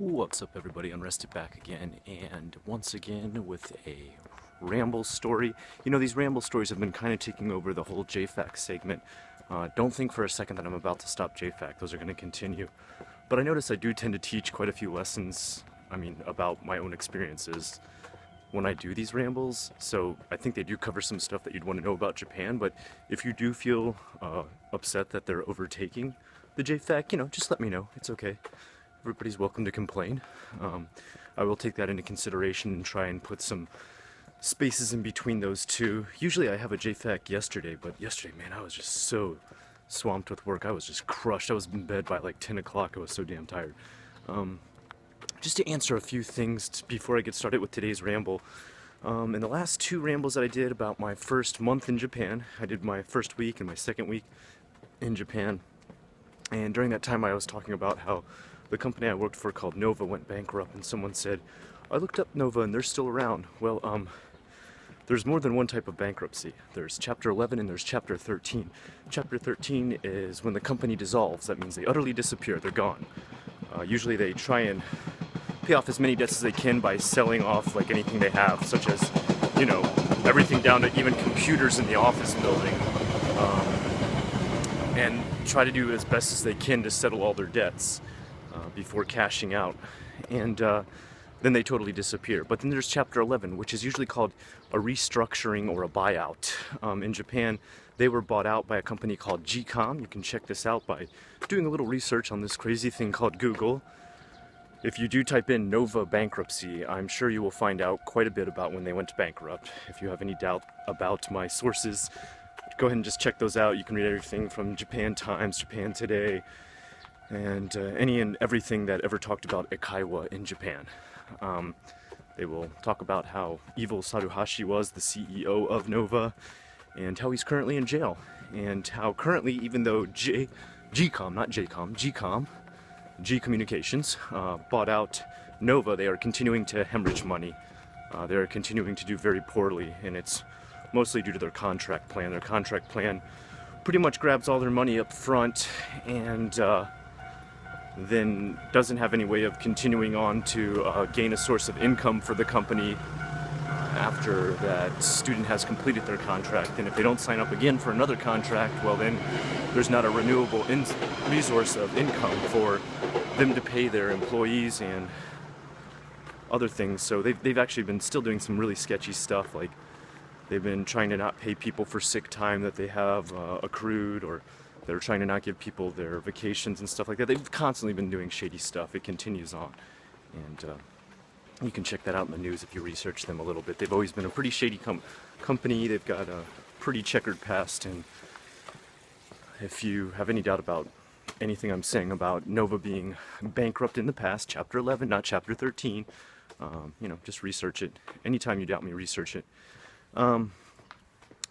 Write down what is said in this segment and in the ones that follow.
What's up, everybody? Unrested back again, and once again with a ramble story. You know, these ramble stories have been kind of taking over the whole JFAC segment. Don't think for a second that I'm about to stop JFAC. Those are going to continue. But I notice I do tend to teach quite a few lessons, about my own experiences when I do these rambles. So I think they do cover some stuff that you'd want to know about Japan. But if you do feel upset that they're overtaking the JFAC, just let me know. It's okay. Everybody's welcome to complain. I will take that into consideration and try and put some spaces in between those two. Usually I have a JFAC yesterday, but yesterday, man, I was just so swamped with work. I was just crushed. I was in bed by like 10 o'clock. I was so damn tired. Just to answer a few things before I get started with today's ramble. In the last two rambles that I did about my first month in Japan, I did my first week and my second week in Japan. And during that time I was talking about how the company I worked for called Nova went bankrupt, and someone said, I looked up Nova and they're still around. Well, there's more than one type of bankruptcy. There's Chapter 11 and there's Chapter 13. Chapter 13 is when the company dissolves. That means they utterly disappear. They're gone. Usually they try and pay off as many debts as they can by selling off like anything they have, such as, everything down to even computers in the office building, and try to do as best as they can to settle all their debts before cashing out, and then they totally disappear. But then there's Chapter 11, which is usually called a restructuring or a buyout. In Japan, they were bought out by a company called Hygiene. You can check this out by doing a little research on this crazy thing called Google. If you do type in Nova bankruptcy, I'm sure you will find out quite a bit about when they went bankrupt. If you have any doubt about my sources, go ahead and just check those out. You can read everything from Japan Times, Japan Today, and any and everything that ever talked about Eikaiwas in Japan. They will talk about how evil Saruhashi was the CEO of Nova, and how he's currently in jail, and how currently, even though G Communications bought out Nova, they are continuing to hemorrhage money. They are continuing to do very poorly, and it's mostly due to their contract plan. Their contract plan pretty much grabs all their money up front and then doesn't have any way of continuing on to gain a source of income for the company after that student has completed their contract. And if they don't sign up again for another contract, well, then there's not a renewable resource of income for them to pay their employees and other things. So they've actually been still doing some really sketchy stuff, like they've been trying to not pay people for sick time that they have accrued, or they're trying to not give people their vacations and stuff like that. They've constantly been doing shady stuff. It continues on. And you can check that out in the news if you research them a little bit. They've always been a pretty shady company. They've got a pretty checkered past. And if you have any doubt about anything I'm saying about Nova being bankrupt in the past, Chapter 11, not Chapter 13, just research it. Anytime you doubt me, research it.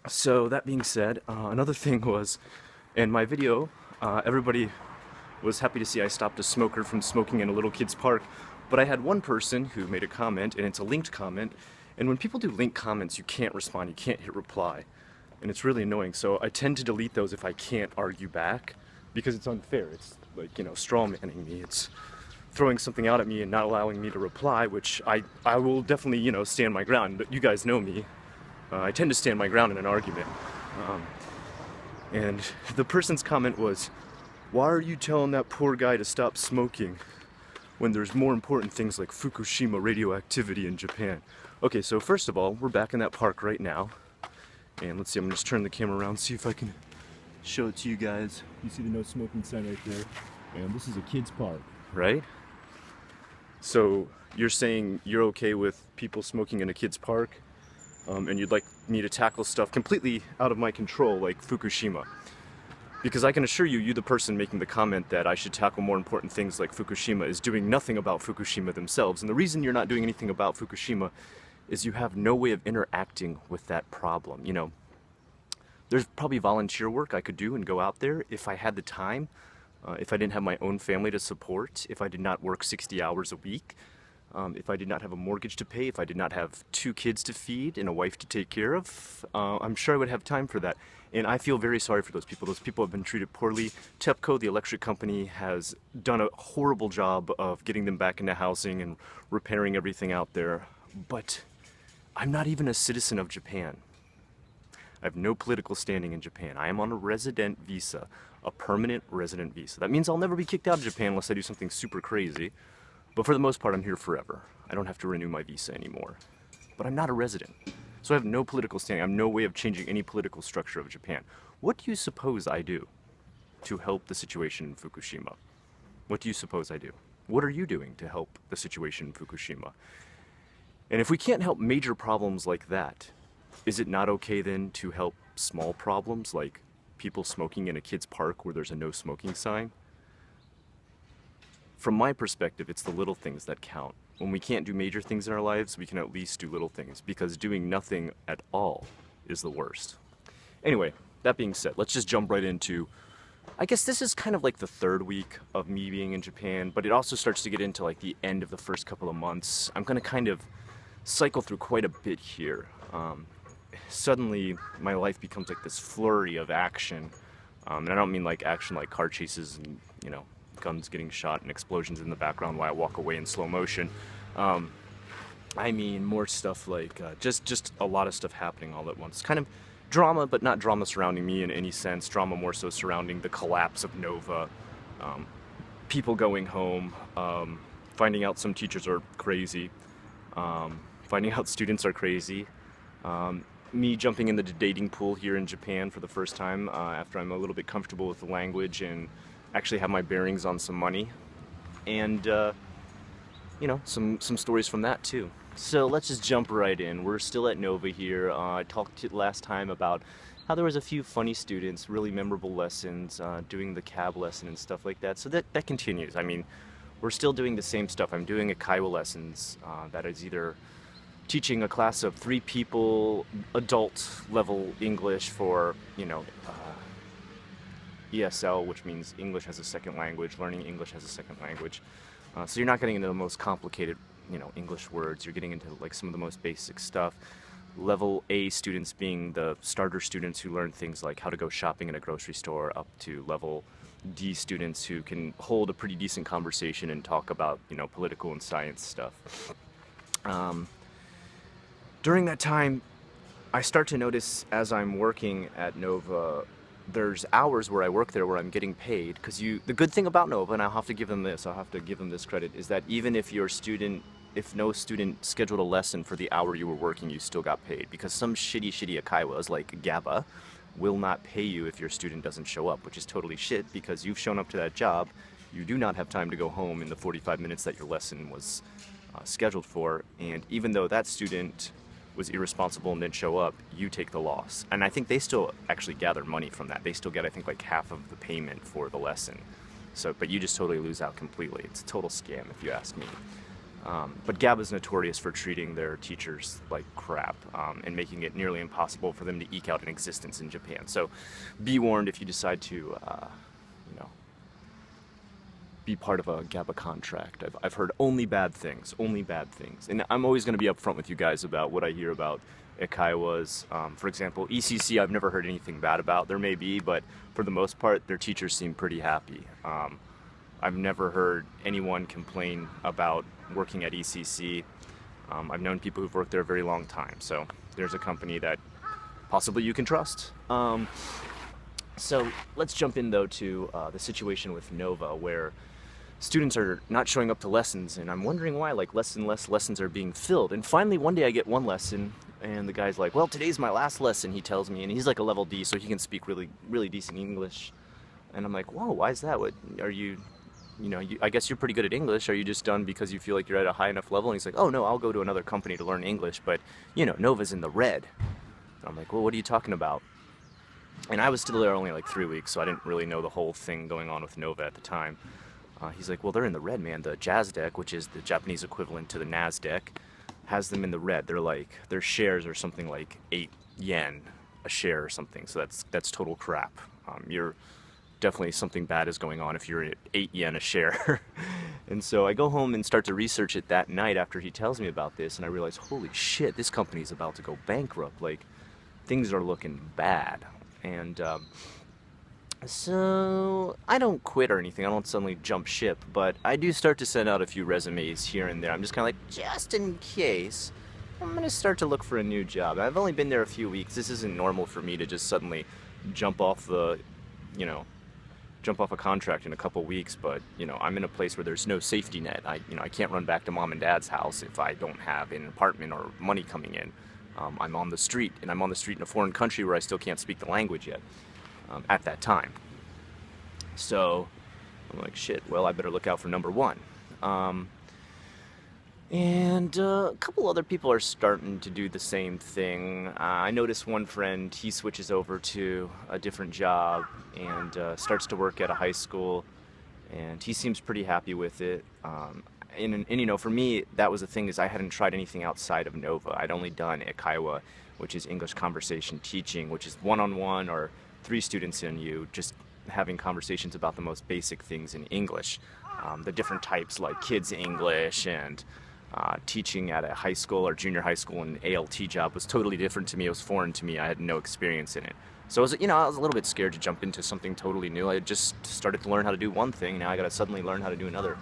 So that being said, another thing was, in my video, everybody was happy to see I stopped a smoker from smoking in a little kid's park, but I had one person who made a comment, and it's a linked comment, and when people do linked comments, you can't respond, you can't hit reply, and it's really annoying. So I tend to delete those if I can't argue back, because it's unfair. It's like, straw manning me. It's throwing something out at me and not allowing me to reply, which I will definitely, stand my ground. But you guys know me. I tend to stand my ground in an argument. And the person's comment was, why are you telling that poor guy to stop smoking when there's more important things like Fukushima radioactivity in Japan? Okay, so first of all, we're back in that park right now. And let's see, I'm gonna just turn the camera around, see if I can show it to you guys. You see the no smoking sign right there? And this is a kid's park, right? So you're saying you're okay with people smoking in a kid's park? And you'd like me to tackle stuff completely out of my control, like Fukushima. Because I can assure you, you the person making the comment that I should tackle more important things like Fukushima is doing nothing about Fukushima themselves. And the reason you're not doing anything about Fukushima is you have no way of interacting with that problem. There's probably volunteer work I could do and go out there if I had the time, if I didn't have my own family to support, if I did not work 60 hours a week. if I did not have a mortgage to pay, if I did not have 2 kids to feed and a wife to take care of, I'm sure I would have time for that. And I feel very sorry for those people. Those people have been treated poorly. TEPCO, the electric company, has done a horrible job of getting them back into housing and repairing everything out there. But I'm not even a citizen of Japan. I have no political standing in Japan. I am on a resident visa, a permanent resident visa. That means I'll never be kicked out of Japan unless I do something super crazy. But for the most part, I'm here forever. I don't have to renew my visa anymore. But I'm not a resident. So I have no political standing. I have no way of changing any political structure of Japan. What do you suppose I do to help the situation in Fukushima? What do you suppose I do? What are you doing to help the situation in Fukushima? And if we can't help major problems like that, is it not okay then to help small problems like people smoking in a kid's park where there's a no smoking sign? From my perspective, it's the little things that count. When we can't do major things in our lives, we can at least do little things, because doing nothing at all is the worst. Anyway, that being said, let's just jump right into, I guess this is kind of like the 3rd week of me being in Japan, but it also starts to get into like the end of the first couple of months. I'm gonna kind of cycle through quite a bit here. Suddenly, my life becomes like this flurry of action. And I don't mean like action like car chases and, you know, guns getting shot and explosions in the background while I walk away in slow motion. I mean more stuff like just a lot of stuff happening all at once. Kind of drama, but not drama surrounding me in any sense. Drama more so surrounding the collapse of Nova, people going home, finding out some teachers are crazy, finding out students are crazy, me jumping in the dating pool here in Japan for the first time after I'm a little bit comfortable with the language and actually have my bearings on some money, and you know, some stories from that too. So let's just jump right in. We're still at Nova here. I talked last time about how there was a few funny students, really memorable lessons, doing the cab lesson and stuff like that. So that continues. I mean, we're still doing the same stuff. I'm doing Eikaiwa lessons. That is either teaching a class of 3 people, adult level English for, you know, ESL, which means English as a second language, learning English as a second language. So you're not getting into the most complicated, you know, English words. You're getting into like some of the most basic stuff. Level A students being the starter students who learn things like how to go shopping in a grocery store, up to level D students who can hold a pretty decent conversation and talk about, you know, political and science stuff. During that time, I start to notice as I'm working at Nova, there's hours where I work there where I'm getting paid, because the good thing about Nova, and I'll have to give them this credit, is that even if no student scheduled a lesson for the hour you were working, you still got paid, because some shitty Eikaiwas like GABA will not pay you if your student doesn't show up, which is totally shit, because you've shown up to that job, you do not have time to go home in the 45 minutes that your lesson was scheduled for, and even though that student was irresponsible and didn't show up, you take the loss. And I think they still actually gather money from that. They still get, I think, like half of the payment for the lesson. So, but you just totally lose out completely. It's a total scam if you ask me. But GABA's notorious for treating their teachers like crap and making it nearly impossible for them to eke out an existence in Japan. So be warned if you decide to, you know, be part of a GABA contract. I've heard only bad things. And I'm always going to be upfront with you guys about what I hear about Eikaiwas. For example, ECC I've never heard anything bad about. There may be, but for the most part, their teachers seem pretty happy. I've never heard anyone complain about working at ECC. I've known people who've worked there a very long time, so there's a company that possibly you can trust. So let's jump in though to the situation with Nova, where students are not showing up to lessons, and I'm wondering why. Like, less and less lessons are being filled. And finally one day I get one lesson, and the guy's like, well, today's my last lesson, he tells me, and he's like a level D, so he can speak really decent English. And I'm like, whoa, why is that? What are you, you know, I guess you're pretty good at English. Are you just done because you feel like you're at a high enough level? And he's like, oh no, I'll go to another company to learn English, but you know, Nova's in the red. And I'm like, well, what are you talking about? And I was still there only like 3 weeks, so I didn't really know the whole thing going on with Nova at the time. He's like, well, they're in the red, man. The JASDEC, which is the Japanese equivalent to the NASDAQ, has them in the red. They're like, their shares are something like 8 yen a share or something. So that's total crap. You're definitely something bad is going on if you're at 8 yen a share. And so I go home and start to research it that night after he tells me about this, and I realize, holy shit, this company's about to go bankrupt. Like, things are looking bad. And so I don't quit or anything. I don't suddenly jump ship, but I do start to send out a few resumes here and there. I'm just kind of like, just in case, I'm going to start to look for a new job. I've only been there a few weeks. This isn't normal for me to just suddenly jump off the, jump off a contract in a couple weeks, but, I'm in a place where there's no safety net. I can't run back to mom and dad's house if I don't have an apartment or money coming in. I'm on the street, and I'm on the street in a foreign country where I still can't speak the language yet at that time. So I'm like, shit, well, I better look out for number one. And a couple other people are starting to do the same thing. I noticed one friend, he switches over to a different job and starts to work at a high school, and he seems pretty happy with it. And for me, that was the thing, is I hadn't tried anything outside of Nova. I'd only done Eikaiwas, which is English conversation teaching, which is one-on-one or 3 students in you, just having conversations about the most basic things in English. The different types like kids English and teaching at a high school or junior high school, and ALT job was totally different to me. It was foreign to me. I had no experience in it. So I was a little bit scared to jump into something totally new. I had just started to learn how to do one thing. Now I got to suddenly learn how to do another.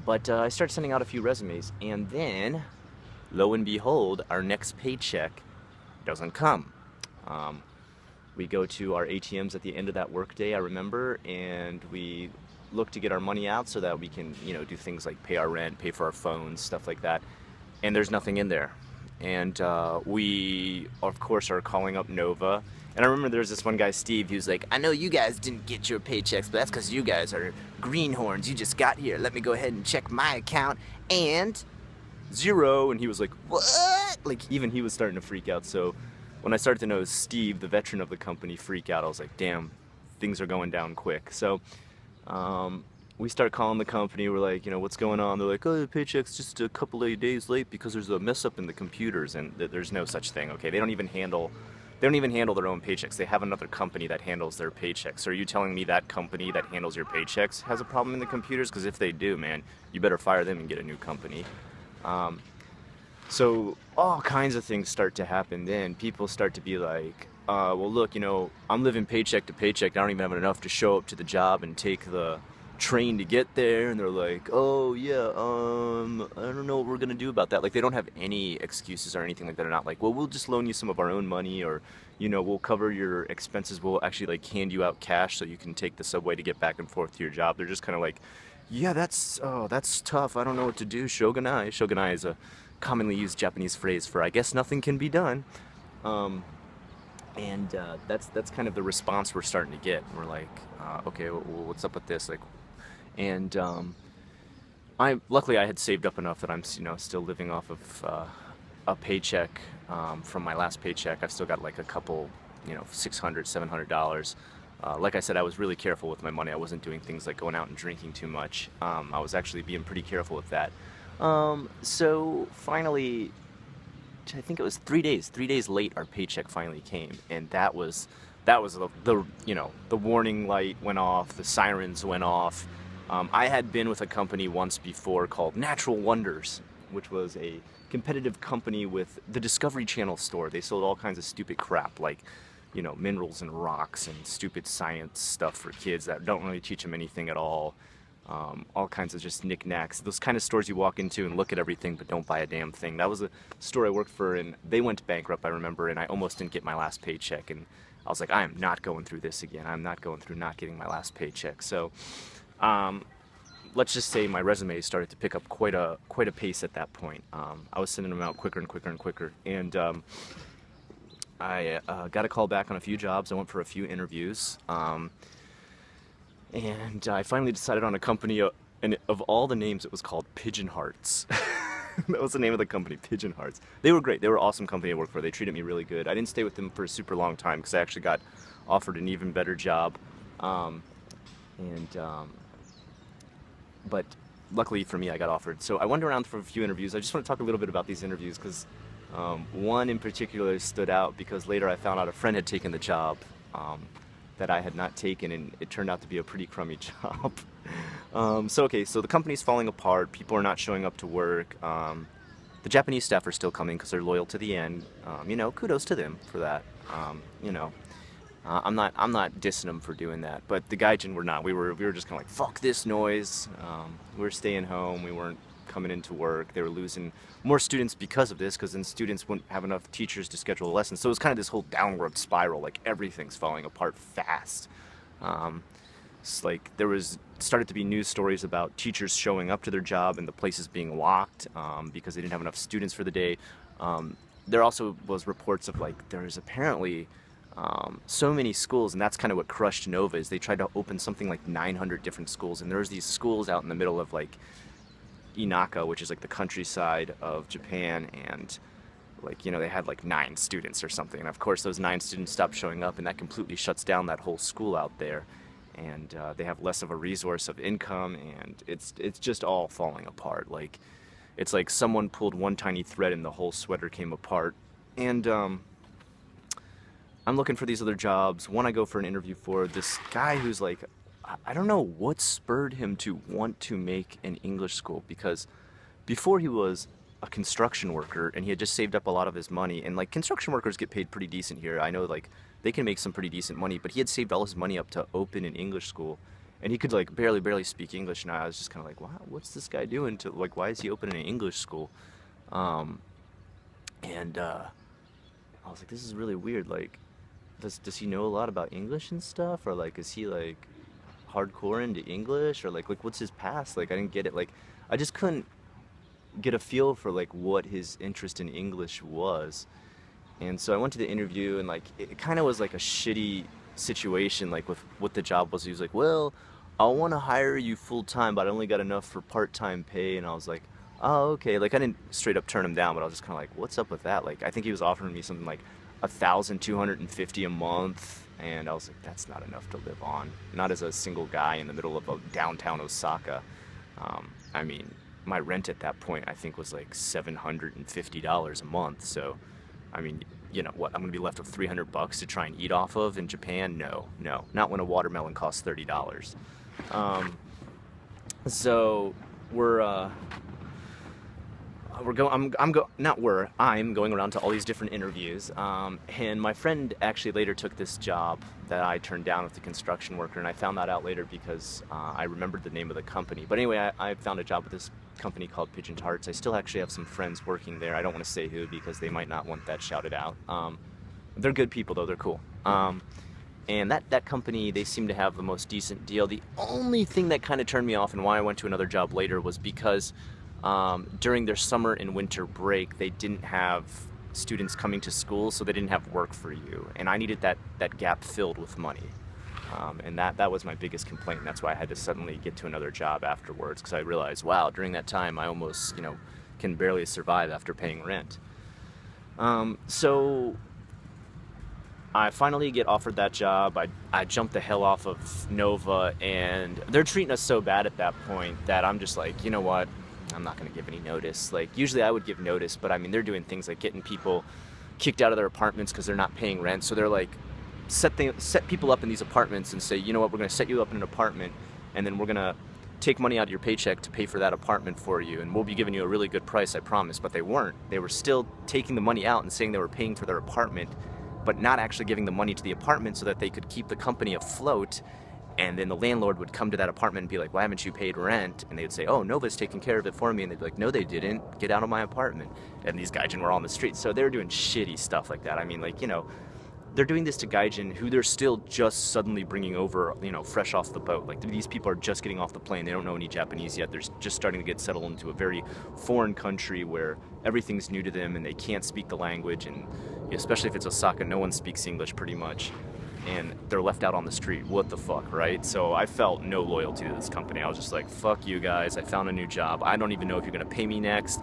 But I started sending out a few resumes, and then, lo and behold, our next paycheck doesn't come. We go to our ATMs at the end of that workday, I remember, and we look to get our money out so that we can, do things like pay our rent, pay for our phones, stuff like that. And there's nothing in there. And we, of course, are calling up Nova. And I remember there was this one guy, Steve, he was like, I know you guys didn't get your paychecks, but that's because you guys are greenhorns. You just got here. Let me go ahead and check my account. And 0. And he was like, what? Like, even he was starting to freak out. So when I started to know Steve, the veteran of the company, freak out, I was like, damn, things are going down quick. So we start calling the company. We're like, what's going on? They're like, oh, the paycheck's just a couple of days late because there's a mess up in the computers. And there's no such thing, okay? They don't even handle their own paychecks. They have another company that handles their paychecks. So are you telling me that company that handles your paychecks has a problem in the computers? Because if they do, man, you better fire them and get a new company. So all kinds of things start to happen then. People start to be like, well, look, I'm living paycheck to paycheck. I don't even have enough to show up to the job and take the train to get there. And they're like, oh, yeah, I don't know what we're going to do about that. Like, they don't have any excuses or anything like that. They're not like, well, we'll just loan you some of our own money, or, we'll cover your expenses. We'll actually, hand you out cash so you can take the subway to get back and forth to your job. They're just kind of like, yeah, that's tough. I don't know what to do. Shogunai. Shogunai is a commonly used Japanese phrase for, I guess nothing can be done. And that's kind of the response we're starting to get. We're like, okay, well, what's up with this? And luckily I had saved up enough that I'm still living off of a paycheck from my last paycheck. I've still got like a couple, $600-700. Like I said, I was really careful with my money. I wasn't doing things like going out and drinking too much. I was actually being pretty careful with that. So finally, I think it was 3 days late, our paycheck finally came, and that was the warning light went off, the sirens went off. I had been with a company once before called Natural Wonders, which was a competitive company with the Discovery Channel store. They sold all kinds of stupid crap like, minerals and rocks and stupid science stuff for kids that don't really teach them anything at all. All kinds of just knickknacks. Those kind of stores you walk into and look at everything but don't buy a damn thing. That was a store I worked for, and they went bankrupt, I remember, and I almost didn't get my last paycheck. And I was like, I am not going through this again. I'm not going through not getting my last paycheck. So let's just say my resume started to pick up quite a pace at that point. I was sending them out quicker and quicker and quicker. And I got a call back on a few jobs. I went for a few interviews. And I finally decided on a company, and of all the names, it was called Pigeon Hearts. That was the name of the company, Pigeon Hearts. They were great. They were an awesome company to work for. They treated me really good. I didn't stay with them for a super long time because I actually got offered an even better job. But luckily for me, I got offered. So I went around for a few interviews. I just want to talk a little bit about these interviews because one in particular stood out because later I found out a friend had taken the job that I had not taken, and it turned out to be a pretty crummy job. So the company's falling apart. People are not showing up to work. The Japanese staff are still coming because they're loyal to the end. You know, kudos to them for that. You know, I'm not dissing them for doing that, but the Gaijin were not. We were just kind of like, fuck this noise. We were staying home. We weren't coming into work. They were losing more students because of this, because then students wouldn't have enough teachers to schedule lessons. So it was kind of this whole downward spiral, like everything's falling apart fast. It's like started to be news stories about teachers showing up to their job and the places being locked because they didn't have enough students for the day. There also was reports of like there's apparently so many schools, and that's kind of what crushed Nova, is they tried to open something like 900 different schools, and there's these schools out in the middle of like Inaka, which is like the countryside of Japan, and like, you know, they had like 9 students or something, and of course those 9 students stopped showing up, and that completely shuts down that whole school out there, and they have less of a resource of income, and it's just all falling apart. Like, it's like someone pulled one tiny thread and the whole sweater came apart. And I'm looking for these other jobs. One I go for an interview for, this guy who's like, I don't know what spurred him to want to make an English school, because before he was a construction worker and he had just saved up a lot of his money, and like construction workers get paid pretty decent here. I know like they can make some pretty decent money, but he had saved all his money up to open an English school, and he could like barely speak English, and I was just kind of like, wow, what's this guy doing to, like, why is he opening an English school? I was like, this is really weird. Like, does he know a lot about English and stuff, or like is he like hardcore into English, or like what's his past? Like, I didn't get it. Like, I just couldn't get a feel for like what his interest in English was. And so I went to the interview, and like it kind of was like a shitty situation, like with what the job was. He was like, well, I want to hire you full-time, but I only got enough for part-time pay. And I was like, oh, okay. Like, I didn't straight up turn him down, but I was just kind of like, what's up with that? Like, I think he was offering me something like $1,250 a month, and I was like, that's not enough to live on, not as a single guy in the middle of a downtown Osaka. I mean, my rent at that point I think was like $750 a month, so I mean, you know what, I'm gonna be left with $300 to try and eat off of in Japan? No, not when a watermelon costs $30. So I'm going around to all these different interviews, and my friend actually later took this job that I turned down with the construction worker, and I found that out later because I remembered the name of the company. But anyway, I found a job with this company called Pigeon. I still actually have some friends working there. I don't want to say who because they might not want that shouted out. They're good people though, they're cool. And that company, they seem to have the most decent deal. The only thing that kind of turned me off and why I went to another job later was because during their summer and winter break, they didn't have students coming to school, so they didn't have work for you. And I needed that gap filled with money. And that was my biggest complaint. And that's why I had to suddenly get to another job afterwards, because I realized, wow, during that time, I almost, can barely survive after paying rent. So I finally get offered that job. I jumped the hell off of Nova, and they're treating us so bad at that point that I'm just like, you know what? I'm not going to give any notice. Like, usually I would give notice, but I mean, they're doing things like getting people kicked out of their apartments because they're not paying rent. So they're like, set people up in these apartments and say, you know what, we're going to set you up in an apartment, and then we're going to take money out of your paycheck to pay for that apartment for you, and we'll be giving you a really good price, I promise. But they weren't. They were still taking the money out and saying they were paying for their apartment, but not actually giving the money to the apartment so that they could keep the company afloat. And then the landlord would come to that apartment and be like, why haven't you paid rent? And they would say, oh, Nova's taking care of it for me. And they'd be like, no, they didn't. Get out of my apartment. And these gaijin were on the street. So they were doing shitty stuff like that. I mean, like, they're doing this to gaijin who they're still just suddenly bringing over, fresh off the boat. Like, these people are just getting off the plane. They don't know any Japanese yet. They're just starting to get settled into a very foreign country where everything's new to them and they can't speak the language. And especially if it's Osaka, no one speaks English pretty much. And they're left out on the street. What the fuck, right? So I felt no loyalty to this company. I was just like, fuck you guys. I found a new job. I don't even know if you're gonna pay me next.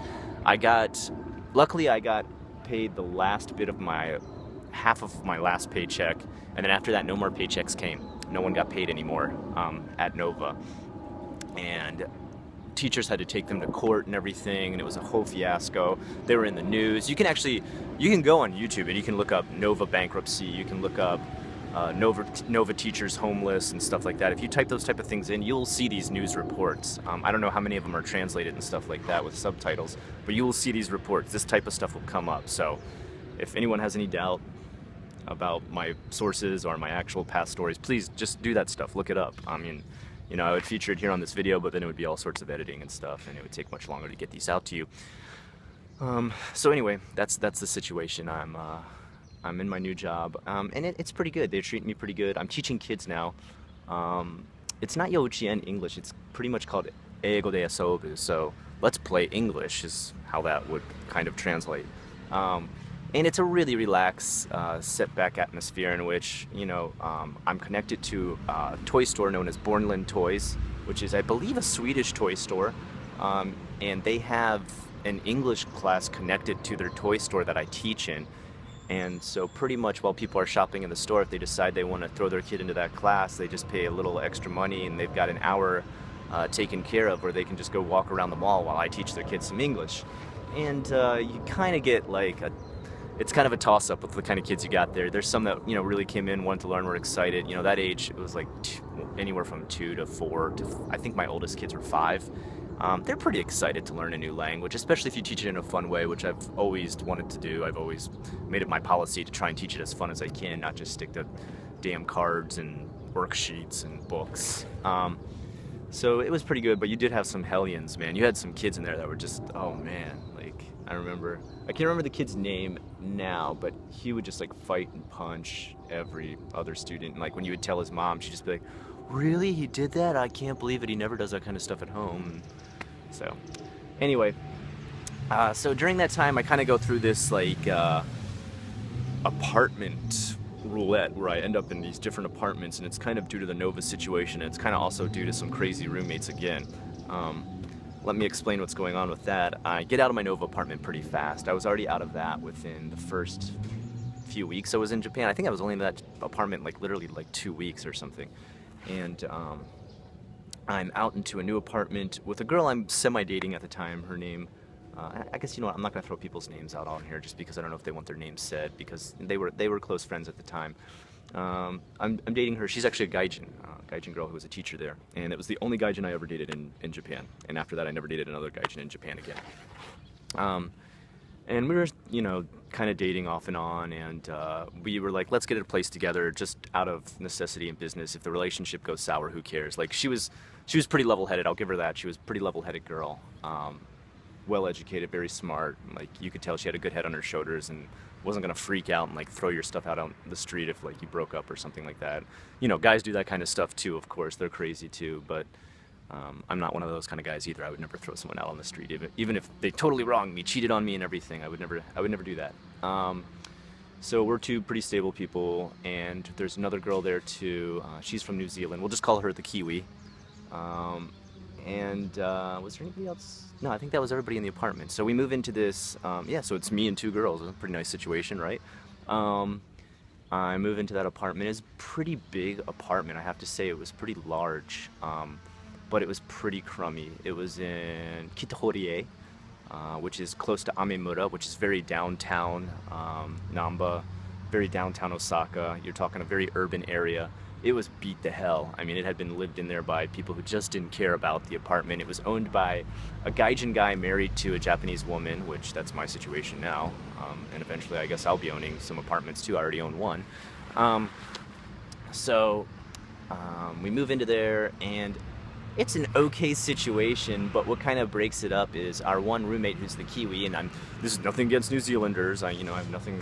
Luckily I got paid the last bit of half of my last paycheck. And then after that, no more paychecks came. No one got paid anymore at Nova. And teachers had to take them to court and everything, and it was a whole fiasco. They were in the news. You can go on YouTube and you can look up Nova bankruptcy. You can look up Nova teachers homeless and stuff like that. If you type those type of things in, you'll see these news reports. I don't know how many of them are translated and stuff like that with subtitles, but you will see these reports. This type of stuff will come up. So if anyone has any doubt about my sources or my actual past stories, please just do that stuff. Look it up. I mean, you know, I would feature it here on this video, but then it would be all sorts of editing and stuff, and it would take much longer to get these out to you. So anyway, that's the situation. I'm in my new job, and it's pretty good. They're treating me pretty good. I'm teaching kids now. It's not Youchien English. It's pretty much called Eigo de Asobu. So let's play English is how that would kind of translate. And it's a really relaxed, set-back atmosphere in which, you know, I'm connected to a toy store known as Bornland Toys, which is, I believe, a Swedish toy store. And they have an English class connected to their toy store that I teach in. And so pretty much while people are shopping in the store, if they decide they want to throw their kid into that class, they just pay a little extra money and they've got an hour taken care of where they can just go walk around the mall while I teach their kids some English. And you kind of get like it's kind of a toss-up with the kind of kids you got there. There's some that, you know, really came in, wanted to learn, were excited. You know, that age, it was like anywhere from 2 to 4 to, I think my oldest kids were 5. They're pretty excited to learn a new language, especially if you teach it in a fun way, which I've always wanted to do. I've always made it my policy to try and teach it as fun as I can, not just stick to damn cards and worksheets and books. So it was pretty good, but you did have some hellions, man. You had some kids in there that were just, oh man, like, I can't remember the kid's name now, but he would just like fight and punch every other student. And like when you would tell his mom, she'd just be like, really? He did that? I can't believe it. He never does that kind of stuff at home. So anyway, so during that time I kind of go through this like apartment roulette where I end up in these different apartments, and it's kind of due to the Nova situation, and it's kind of also due to some crazy roommates again. Let me explain what's going on with that. I get out of my Nova apartment pretty fast. I was already out of that within the first few weeks I was in Japan. I think I was only in that apartment like literally like 2 weeks or something. And I'm out into a new apartment with a girl I'm semi-dating at the time. Her name, I guess, you know what, I'm not going to throw people's names out on here just because I don't know if they want their names said, because they were close friends at the time. I'm dating her. She's actually a gaijin girl who was a teacher there, and it was the only gaijin I ever dated in Japan. And after that, I never dated another gaijin in Japan again. And we were, you know, kind of dating off and on, and we were like, let's get a place together just out of necessity and business. If the relationship goes sour, who cares? Like, she was pretty level-headed. I'll give her that. She was a pretty level-headed girl, well-educated, very smart. Like, you could tell she had a good head on her shoulders and wasn't gonna freak out and like throw your stuff out on the street if like you broke up or something like that. You know, guys do that kind of stuff too, of course. They're crazy too, but I'm not one of those kind of guys either. I would never throw someone out on the street, even if they totally wronged me, cheated on me and everything. I would never do that. So we're two pretty stable people, and there's another girl there too. She's from New Zealand. We'll just call her the Kiwi. And was there anybody else? No, I think that was everybody in the apartment. So we move into this, yeah, so it's me and 2 girls. It's a pretty nice situation, right? I move into that apartment. It's a pretty big apartment, I have to say. It was pretty large, but it was pretty crummy. It was in Kitahorie, which is close to Amemura, which is very downtown Namba, very downtown Osaka. You're talking a very urban area. It was beat to hell. I mean, it had been lived in there by people who just didn't care about the apartment. It was owned by a gaijin guy married to a Japanese woman, which that's my situation now. And eventually I guess I'll be owning some apartments too. I already own one. We move into there, and it's an okay situation, but what kind of breaks it up is our one roommate who's the Kiwi, and this is nothing against New Zealanders. I have nothing,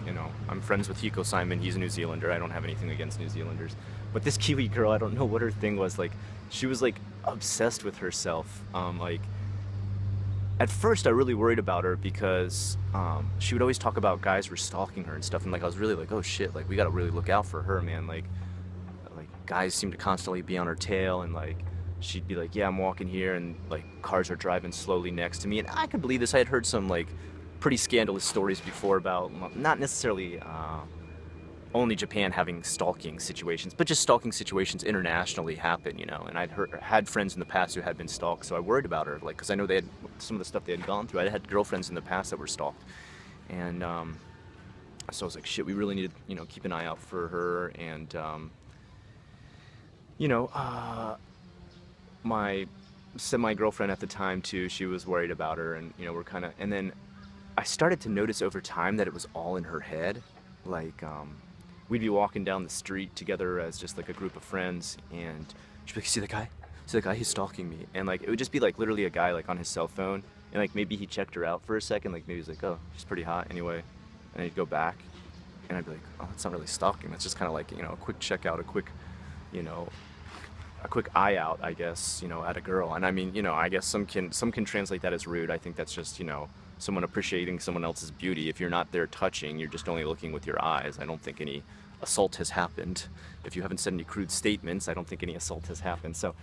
I'm friends with Hiko Simon, he's a New Zealander. I don't have anything against New Zealanders. But this Kiwi girl, I don't know what her thing was. Like, she was like obsessed with herself. Like, at first I really worried about her because she would always talk about guys were stalking her and stuff, and like I was really like, oh shit, like we gotta really look out for her, man. Like guys seem to constantly be on her tail, and like she'd be like, yeah, I'm walking here, and like cars are driving slowly next to me. And I could believe this. I had heard some like pretty scandalous stories before about not necessarily only Japan having stalking situations, but just stalking situations internationally happen, and I'd had friends in the past who had been stalked, so I worried about her, like, because I know they had some of the stuff they had gone through. I had girlfriends in the past that were stalked, and So I was like, shit, we really need to, you know, keep an eye out for her. And, you know, my semi-girlfriend at the time too, she was worried about her, and, you know, we're kind of, and then I started to notice over time that it was all in her head. Like, we'd be walking down the street together as just like a group of friends, and she'd be like, see the guy? See the guy? He's stalking me. And like, it would just be like literally a guy like on his cell phone, and like maybe he checked her out for a second, like maybe he's like, oh, she's pretty hot anyway. And he'd go back, and I'd be like, oh, that's not really stalking. That's just kind of like, you know, a quick checkout, a quick, you know, a quick eye out, I guess, you know, at a girl. And I mean, you know, I guess some can translate that as rude. I think that's just, you know, someone appreciating someone else's beauty. If you're not there touching, you're just only looking with your eyes. I don't think any assault has happened. If you haven't said any crude statements, I don't think any assault has happened. So,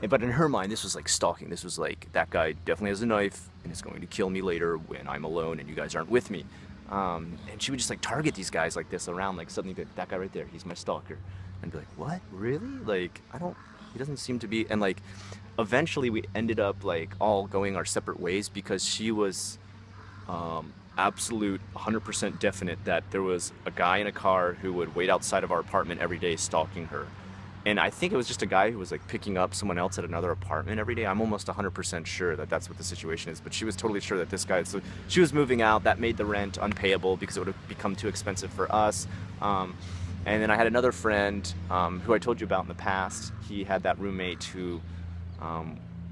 but in her mind, this was like stalking. This was like, that guy definitely has a knife and is going to kill me later when I'm alone and you guys aren't with me. And she would just like target these guys like this around, like suddenly be like, that guy right there, he's my stalker. And be like, what? Really? Like, he doesn't seem to be. And like, eventually we ended up like all going our separate ways because she was absolute 100% definite that there was a guy in a car who would wait outside of our apartment every day stalking her. And I think it was just a guy who was like picking up someone else at another apartment every day. I'm almost 100% sure that that's what the situation is, but she was totally sure that this guy, so she was moving out. That made the rent unpayable because it would have become too expensive for us. And then I had another friend who I told you about in the past. He had that roommate who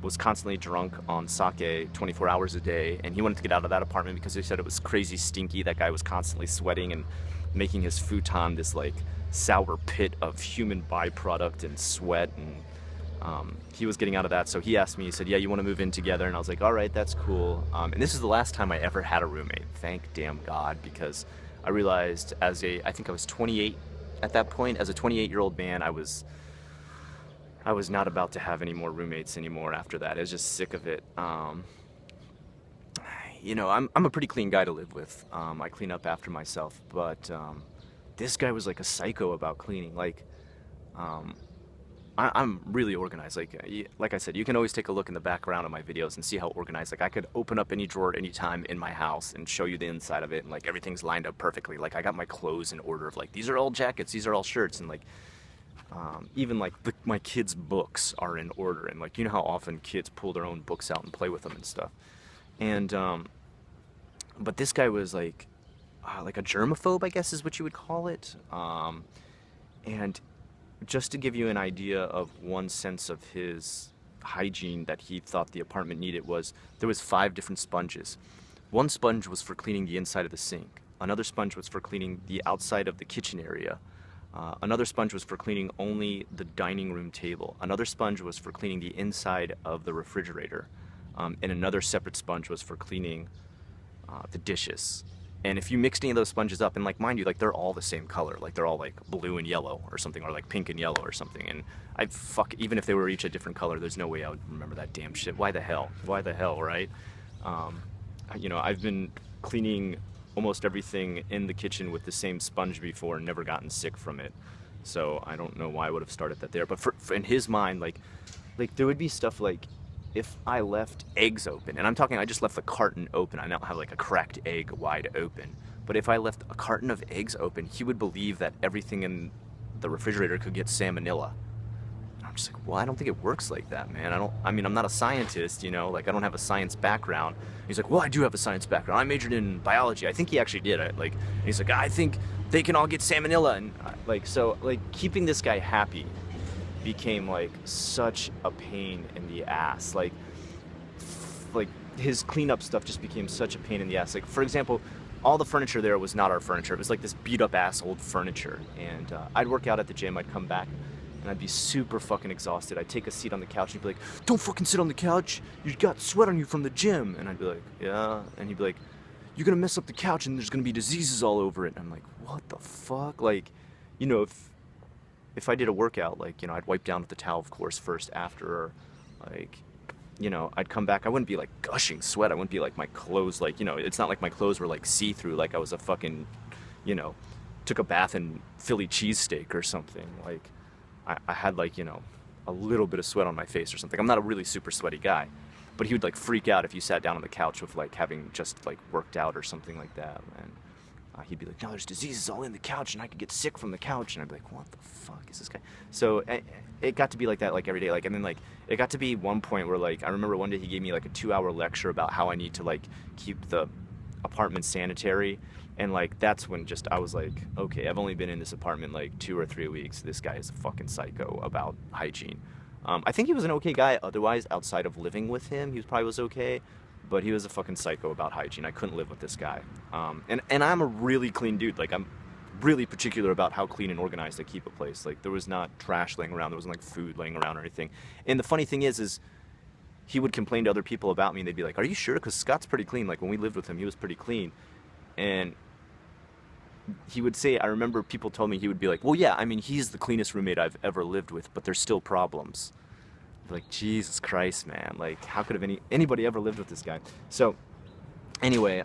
was constantly drunk on sake 24 hours a day, and he wanted to get out of that apartment because he said it was crazy stinky. That guy was constantly sweating and making his futon this like sour pit of human byproduct and sweat, and he was getting out of that. So he asked me, he said, yeah, you want to move in together? And I was like, all right, that's cool. And this is the last time I ever had a roommate, thank damn God, because I realized I think I was 28 at that point. As a 28-year-old man, I was not about to have any more roommates anymore after that. I was just sick of it. You know, I'm a pretty clean guy to live with. I clean up after myself, but this guy was like a psycho about cleaning. Like, I'm really organized. Like I said, you can always take a look in the background of my videos and see how organized. Like, I could open up any drawer anytime in my house and show you the inside of it, and like everything's lined up perfectly. Like, I got my clothes in order of like, these are all jackets, these are all shirts, and like even like my kids' books are in order. And like, you know how often kids pull their own books out and play with them and stuff. And but this guy was like a germaphobe, I guess is what you would call it. And just to give you an idea of one sense of his hygiene that he thought the apartment needed, was there was 5 different sponges. One sponge was for cleaning the inside of the sink. Another sponge was for cleaning the outside of the kitchen area. Another sponge was for cleaning only the dining room table. Another sponge was for cleaning the inside of the refrigerator. And another separate sponge was for cleaning the dishes. And if you mixed any of those sponges up, and like, mind you, like, they're all the same color, like they're all like blue and yellow or something, or like pink and yellow or something, and even if they were each a different color, there's no way I would remember that damn shit. Why the hell, right? You know, I've been cleaning almost everything in the kitchen with the same sponge before and never gotten sick from it, so I don't know why I would have started that there. But for in his mind, like there would be stuff like, if I left eggs open, and I'm talking, I just left the carton open, I don't have like a cracked egg wide open, but if I left a carton of eggs open, he would believe that everything in the refrigerator could get salmonella. And I'm just like, well, I don't think it works like that, man. I mean, I'm not a scientist, you know, like, I don't have a science background. He's like, well, I do have a science background. I majored in biology. I think he actually did. He's like, I think they can all get salmonella. And like, so like, keeping this guy happy became like such a pain in the ass. Like his cleanup stuff just became such a pain in the ass. Like, for example, all the furniture there was not our furniture. It was like this beat up ass old furniture. And I'd work out at the gym, I'd come back, and I'd be super fucking exhausted. I'd take a seat on the couch and he'd be like, don't fucking sit on the couch, you got sweat on you from the gym. And I'd be like, yeah. And he'd be like, you're gonna mess up the couch and there's gonna be diseases all over it. And I'm like, what the fuck? Like, you know, if I did a workout, like, you know, I'd wipe down with the towel, of course, first, after, or like, you know, I'd come back, I wouldn't be like gushing sweat, I wouldn't be like, my clothes, like, you know, it's not like my clothes were like see-through, like I was a fucking, you know, took a bath in Philly cheesesteak or something. Like, I had like, you know, a little bit of sweat on my face or something. I'm not a really super sweaty guy, but he would like freak out if you sat down on the couch with like having just like worked out or something like that. And he'd be like, no, there's diseases all in the couch, and I could get sick from the couch. And I'd be like, what the fuck is this guy? So it got to be like that, like every day. Like, and then like it got to be one point where like I remember one day he gave me like a 2-hour lecture about how I need to like keep the apartment sanitary. And like that's when just I was like, okay, I've only been in this apartment like 2 or 3 weeks. This guy is a fucking psycho about hygiene. I think he was an okay guy otherwise, outside of living with him. He probably was okay, but he was a fucking psycho about hygiene. I couldn't live with this guy. And I'm a really clean dude. Like, I'm really particular about how clean and organized I keep a place. Like, there was not trash laying around. There wasn't like food laying around or anything. And the funny thing is he would complain to other people about me, and they'd be like, are you sure? Because Scott's pretty clean. Like, when we lived with him, he was pretty clean. And he would say, I remember people told me, he would be like, well, yeah, I mean, he's the cleanest roommate I've ever lived with, but there's still problems. Like, Jesus Christ, man. Like, how could have anybody ever lived with this guy? So, anyway,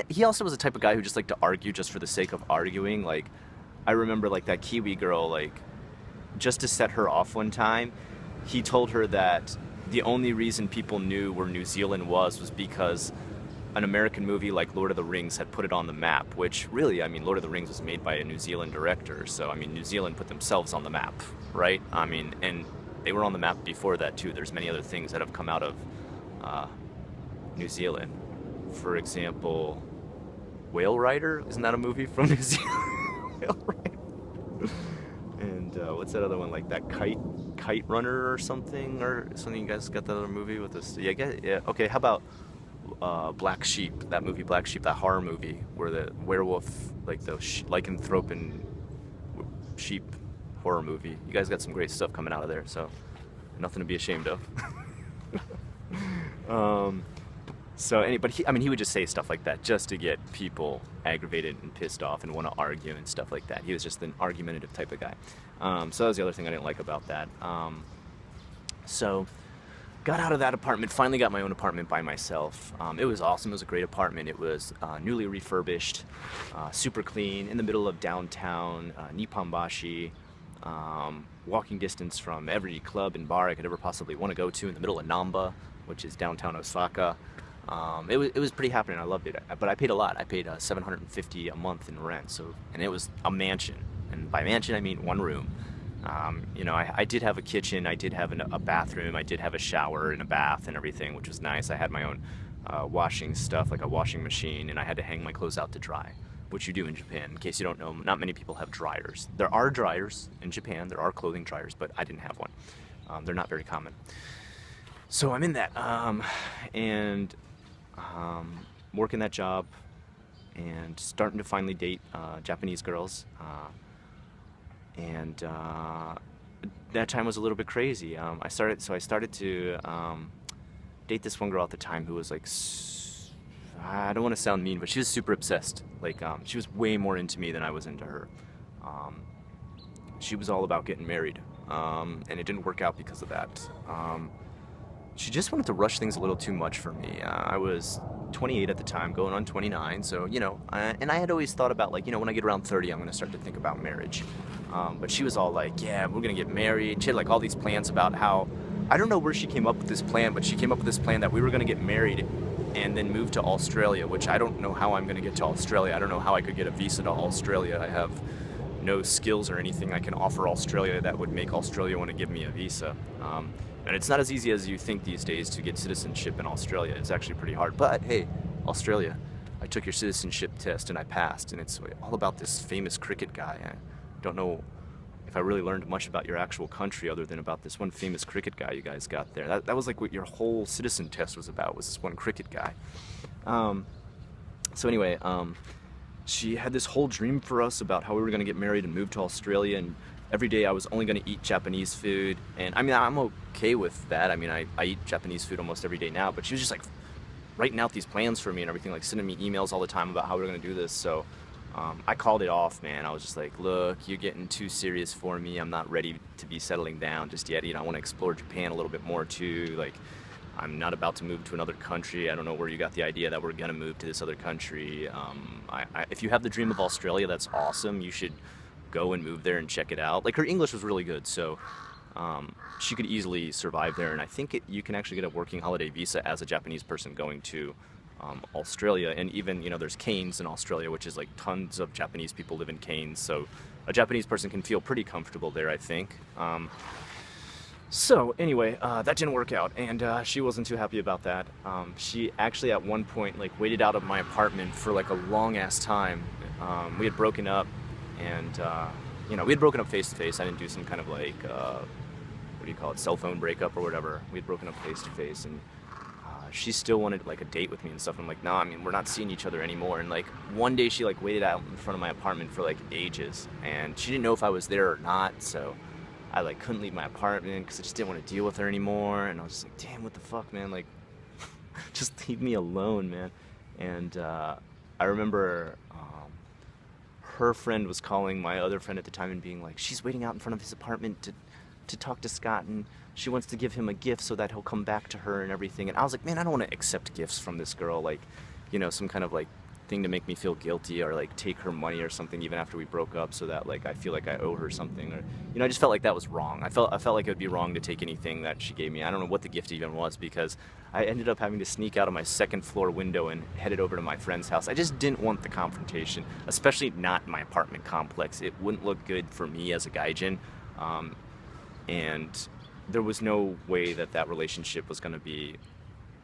he also was the type of guy who just liked to argue just for the sake of arguing. Like, I remember, like, that Kiwi girl, like, just to set her off one time, he told her that the only reason people knew where New Zealand was because an American movie like Lord of the Rings had put it on the map, which really, I mean, Lord of the Rings was made by a New Zealand director, so, I mean, New Zealand put themselves on the map, right? I mean, and they were on the map before that, too. There's many other things that have come out of New Zealand. For example, Whale Rider? Isn't that a movie from New Zealand? Whale Rider. And what's that other one? Like that Kite Runner or something? You guys got that other movie with this? Yeah. Okay, how about Black Sheep, that movie Black Sheep, that horror movie where the werewolf, like the lycanthropin sheep horror movie. You guys got some great stuff coming out of there, so nothing to be ashamed of. But he would just say stuff like that just to get people aggravated and pissed off and want to argue and stuff like that. He was just an argumentative type of guy. So that was the other thing I didn't like about that. So got out of that apartment, finally got my own apartment by myself. It was awesome. It was a great apartment. It was newly refurbished, super clean, in the middle of downtown Nipponbashi, walking distance from every club and bar I could ever possibly want to go to, in the middle of Namba, which is downtown Osaka. It was pretty happening. I loved it, but I paid a lot. I paid $750 a month in rent, and it was a mansion. And by mansion, I mean one room. I did have a kitchen, I did have a bathroom, I did have a shower and a bath and everything, which was nice. I had my own washing stuff, like a washing machine, and I had to hang my clothes out to dry, which you do in Japan. In case you don't know, not many people have dryers. There are dryers in Japan, there are clothing dryers, but I didn't have one. They're not very common. So I'm in that, and working that job, and starting to finally date Japanese girls. And that time was a little bit crazy. I started to date this one girl at the time who was like, I don't want to sound mean, but she was super obsessed. Like, she was way more into me than I was into her. She was all about getting married, and it didn't work out because of that. She just wanted to rush things a little too much for me. I was 28 at the time, going on 29, so, and I had always thought about, like, when I get around 30, I'm going to start to think about marriage. But she was all like, yeah, we're going to get married. She had, like, all these plans about how, I don't know where she came up with this plan, but she came up with this plan that we were going to get married and then move to Australia, which I don't know how I'm going to get to Australia. I don't know how I could get a visa to Australia. I have no skills or anything I can offer Australia that would make Australia want to give me a visa. And it's not as easy as you think these days to get citizenship in Australia. It's actually pretty hard. But hey, Australia, I took your citizenship test and I passed. And it's all about this famous cricket guy. I don't know if I really learned much about your actual country other than about this one famous cricket guy you guys got there. That was like what your whole citizen test was about, was this one cricket guy. So anyway, she had this whole dream for us about how we were going to get married and move to Australia, and every day I was only going to eat Japanese food. And I mean, I'm okay with that. I mean, I eat Japanese food almost every day now, but she was just like writing out these plans for me and everything, like sending me emails all the time about how we were going to do this. So I called it off, man. I was just like, look, you're getting too serious for me. I'm not ready to be settling down just yet. I want to explore Japan a little bit more too. Like, I'm not about to move to another country. I don't know where you got the idea that we're going to move to this other country. If you have the dream of Australia, that's awesome. You should go and move there and check it out. Like, her English was really good, so she could easily survive there. And I think you can actually get a working holiday visa as a Japanese person going to Australia. And even, you know, there's Cairns in Australia, which is like tons of Japanese people live in Cairns, so a Japanese person can feel pretty comfortable there, I think. So anyway, that didn't work out, and she wasn't too happy about that. She actually at one point like waited out of my apartment for like a long ass time. We had broken up, and you know, we had broken up face to face. I didn't do some kind of like what do you call it, cell phone breakup or whatever. We had broken up face to face, and she still wanted like a date with me and stuff. I'm like, nah, I mean, we're not seeing each other anymore. And like one day she like waited out in front of my apartment for like ages, and she didn't know if I was there or not, so I like couldn't leave my apartment because I just didn't want to deal with her anymore. And I was just like, damn, what the fuck, man, like just leave me alone, man. And I remember her friend was calling my other friend at the time and being like, she's waiting out in front of his apartment to talk to Scott, and she wants to give him a gift so that he'll come back to her and everything. And I was like, man, I don't want to accept gifts from this girl, like, you know, some kind of like thing to make me feel guilty, or like take her money or something even after we broke up, so that like I feel like I owe her something, or, you know, I just felt like that was wrong. I felt like it would be wrong to take anything that she gave me. I don't know what the gift even was, because I ended up having to sneak out of my second floor window and headed over to my friend's house. I just didn't want the confrontation, especially not in my apartment complex. It wouldn't look good for me as a gaijin, and there was no way that that relationship was going to be,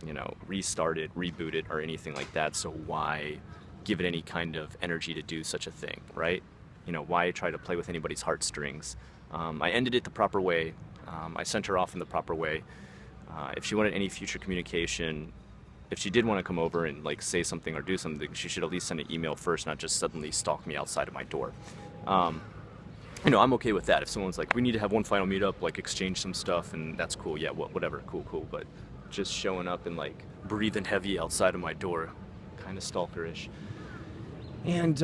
you know, restarted, rebooted, or anything like that. So why give it any kind of energy to do such a thing, right? You know, why try to play with anybody's heartstrings? I ended it the proper way. I sent her off in the proper way. If she wanted any future communication, if she did want to come over and like say something or do something, she should at least send an email first, not just suddenly stalk me outside of my door. You know, I'm okay with that. If someone's like, we need to have one final meetup, like exchange some stuff, and that's cool, yeah, whatever, cool. But just showing up and like breathing heavy outside of my door, kind of stalkerish. And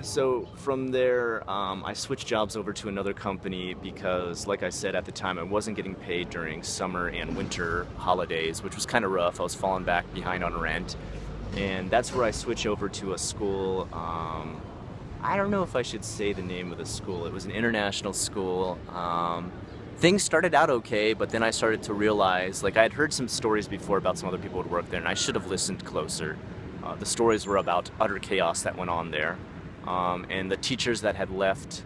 so from there, I switched jobs over to another company because, like I said, at the time I wasn't getting paid during summer and winter holidays, which was kind of rough. I was falling back behind on rent. And that's where I switched over to a school. I don't know if I should say the name of the school. It was an international school. Things started out okay, but then I started to realize, like, I had heard some stories before about some other people who had worked there, and I should have listened closer. The stories were about utter chaos that went on there, and the teachers that had left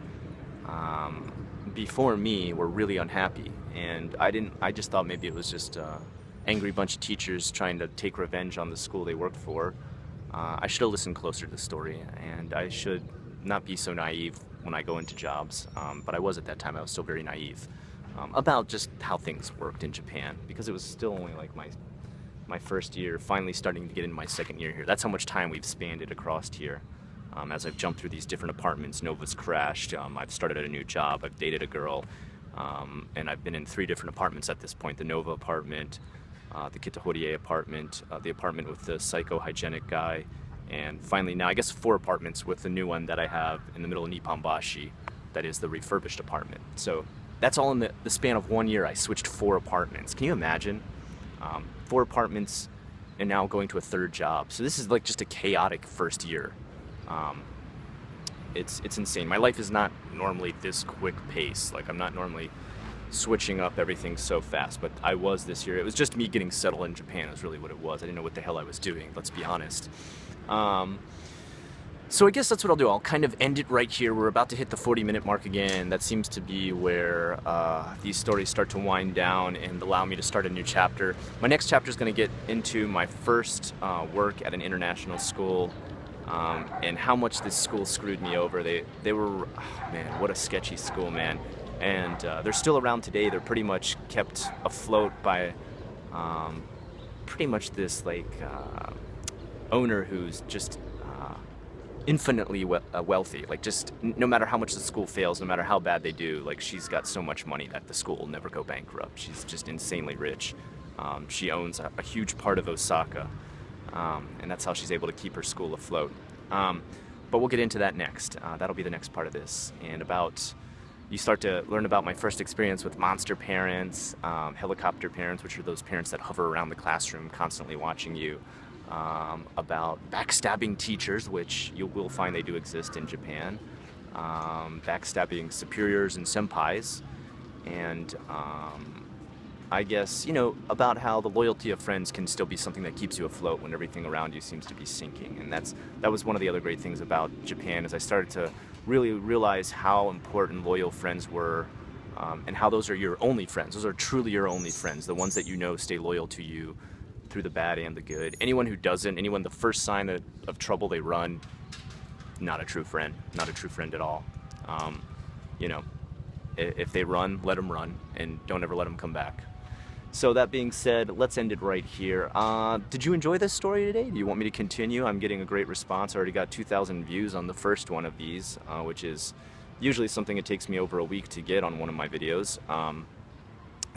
before me were really unhappy, and I just thought maybe it was just angry bunch of teachers trying to take revenge on the school they worked for. I should have listened closer to the story, and I should not be so naive when I go into jobs, but I was at that time. I was still very naive about just how things worked in Japan, because it was still only like my first year, finally starting to get into my second year here. That's how much time we've spanned it across here. As I've jumped through these different apartments, Nova's crashed, I've started at a new job, I've dated a girl, and I've been in 3 different apartments at this point: the Nova apartment, the Kitahorie apartment, the apartment with the psycho-hygienic guy, and finally now I guess 4 apartments with the new one that I have in the middle of Nipponbashi, that is the refurbished apartment. So that's all in the span of 1 year. I switched 4 apartments. Can you imagine? 4 apartments and now going to a 3rd job. So this is like just a chaotic first year. It's insane. My life is not normally this quick pace. Like, I'm not normally switching up everything so fast, but I was this year. It was just me getting settled in Japan is really what it was. I didn't know what the hell I was doing, let's be honest. So I guess that's what I'll do. I'll kind of end it right here. We're about to hit the 40-minute mark again. That seems to be where these stories start to wind down and allow me to start a new chapter. My next chapter is going to get into my first work at an international school, and how much this school screwed me over. They were, oh man, what a sketchy school, man. And they're still around today. They're pretty much kept afloat by pretty much this like owner who's just infinitely wealthy. Like, just no matter how much the school fails, no matter how bad they do, like, she's got so much money that the school will never go bankrupt. She's just insanely rich. She owns a huge part of Osaka, and that's how she's able to keep her school afloat. But we'll get into that next. That'll be the next part of this. And you start to learn about my first experience with monster parents, helicopter parents, which are those parents that hover around the classroom constantly watching you. About backstabbing teachers, which you will find they do exist in Japan, backstabbing superiors and senpais, and I guess, about how the loyalty of friends can still be something that keeps you afloat when everything around you seems to be sinking. And that was one of the other great things about Japan, is I started to really realize how important loyal friends were, and how those are your only friends. Those are truly your only friends, the ones that stay loyal to you through the bad and the good. Anyone who doesn't, anyone the first sign of trouble they run, not a true friend, not a true friend at all. Um, you know, if they run, let them run, and don't ever let them come back. So that being said, let's end it right here. Did you enjoy this story today? Do you want me to continue? I'm getting a great response. I already got 2,000 views on the first one of these, which is usually something it takes me over a week to get on one of my videos.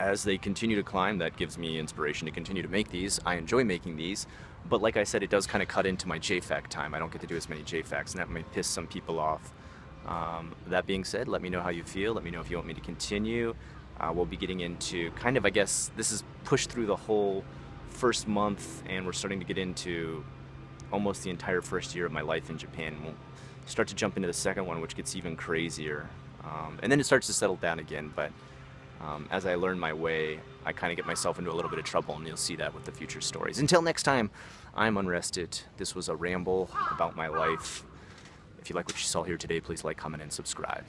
As they continue to climb, that gives me inspiration to continue to make these. I enjoy making these, but like I said, it does kind of cut into my JFAC time. I don't get to do as many JFACs, and that might piss some people off. That being said, let me know how you feel. Let me know if you want me to continue. We'll be getting into I guess this is pushed through the whole first month, and we're starting to get into almost the entire first year of my life in Japan. We'll start to jump into the second one, which gets even crazier. And then it starts to settle down again, but as I learn my way, I kind of get myself into a little bit of trouble, and you'll see that with the future stories. Until next time, I'm Unrested. This was a ramble about my life. If you like what you saw here today, please like, comment, and subscribe.